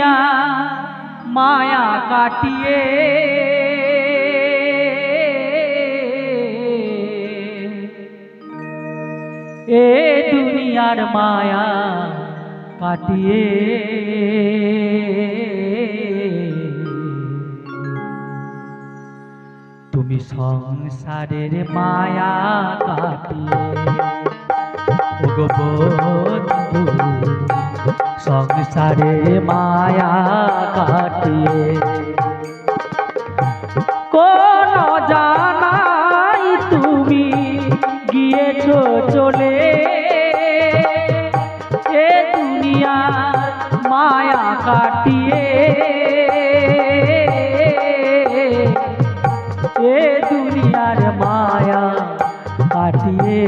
দুনিয়া মায়া কাটিয়ে এ দুনিয়ার মায়া কাটিয়ে তুমি সংসারের মায়া কাটিয়ে ওগো বন্ধু সংসারের মায়া কাটিয়ে কোন জানাই তুমি গিয়েছো চলে এ দুনিয়ার মায়া কাটিয়ে এ দুনিয়ার মায়া কাটিয়ে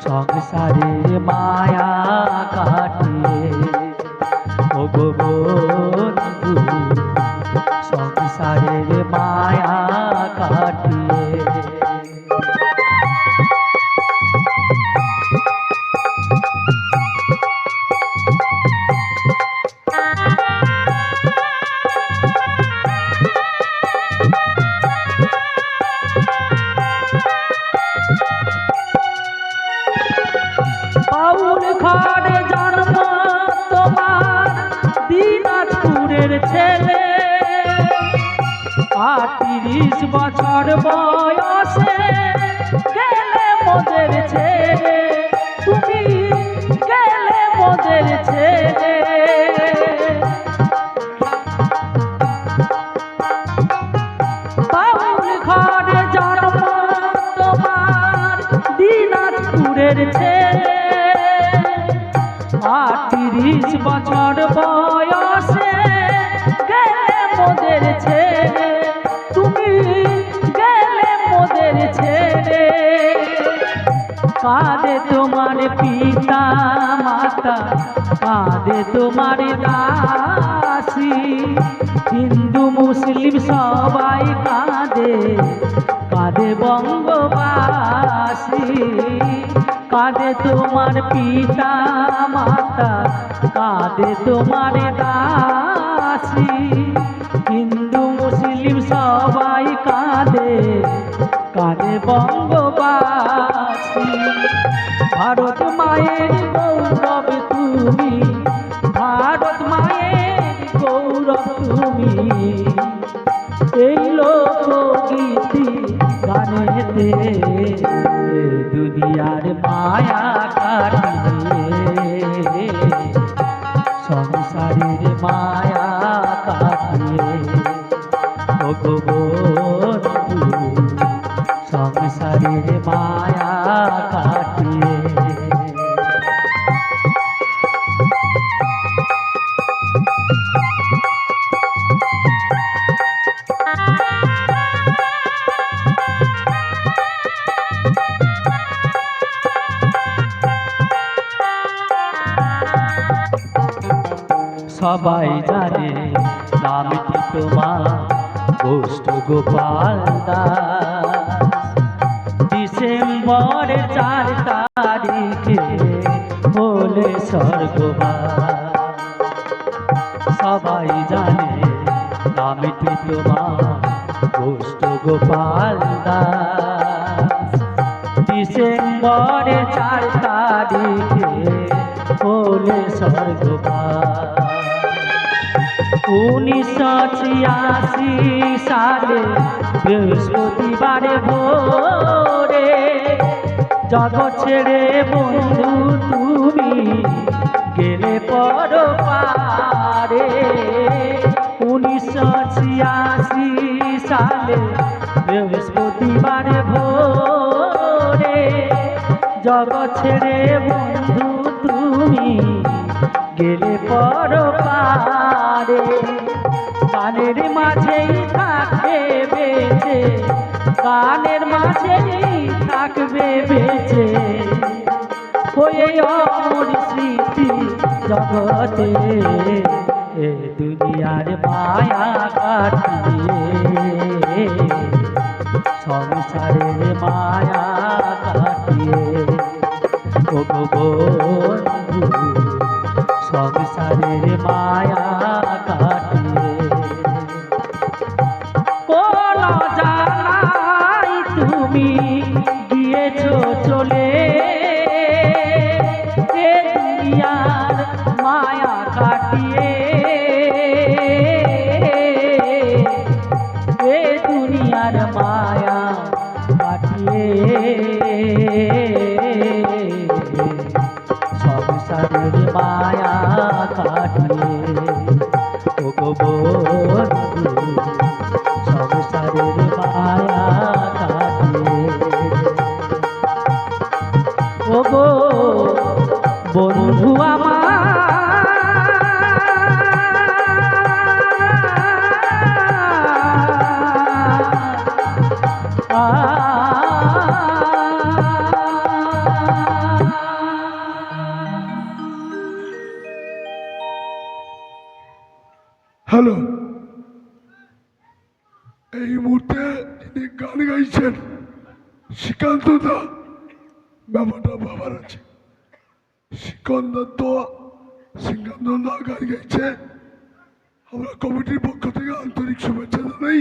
সংসারের মায়া কাটিয়ে ওগো বন্ধু সংসারের মায়া কাটিয়ে বাউল ঘরে জন্ম তোমার দিনাজপুরের ছেলে ৩৮ বছর বয়সে গেলে মোদের ছেলে তুমি গেলে মোদের ছেলে বাউল ঘরে জন্ম তোমার দিনাজপুরের ছেলে ৩৮ বছর বয়সে গেলে মোদের ছেলে তুমি গেলে মোদের ছেলে কাঁদে তোমার পিতা মাতা কাঁদে তোমার দাসী হিন্দু মুসলিম সবাই কাঁদে কাঁদে বঙ্গবাসী কাঁদে তোমার পিতা মাতা কাঁদে তোমার দাসী হিন্দু মুসলিম সবাই কাঁদে কাঁদে বঙ্গবাসী ভারত মায়ের গৌরব তুমি ভারত মায়ের গৌরব তুমি এই লোকগীতি গানেতে দুনিয়ার মায়া কাটিয়ে সংসারের মায়া কাটিয়ে ওগো বন্ধু সংসারের মায়া কাটিয়ে সবাই জানে নামটি তোমার গোষ্ঠ গোপাল দাস ডিসেম্বর ৪ তারিখে হলে স্বর্গবাস সবাই জানে নামটি তোমার গোষ্ঠ গোপাল দাস ডিসেম্বর ৪ তারিখে হলে স্বর্গবাস ১৯৮৬ সালে বৃহস্পতিবারে ভোরে জগৎ ছেড়ে বন্ধু তুমি গেলে পরপারে ১৯৮৬ সালে বৃহস্পতিবারে ভোরে জগৎ ছেড়ে বন্ধু তুমি গেলে পরপারে গানের মাঝেই থাকবে বেঁচে গানের মাঝেই থাকবে বেঁচে হয়ে অমর স্মৃতি জগতে এ দুনিয়ার মায়া কাটিয়ে সংসারের মায়া কাটিয়ে ও বন্ধু বন্ধু আমার হ্যালো, এই মুহূর্তে যিনি গান গাইছেন শ্রীকান্ত দা, ব্যাপারটা বাবার আছে। শ্রীকান্ত দা গান গাইছে। আমরা কমিটির পক্ষ থেকে আন্তরিক শুভেচ্ছা জানাই।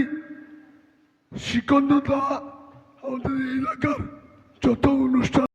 শ্রীকান্ত দা আমাদের এই এলাকার যত অনুষ্ঠান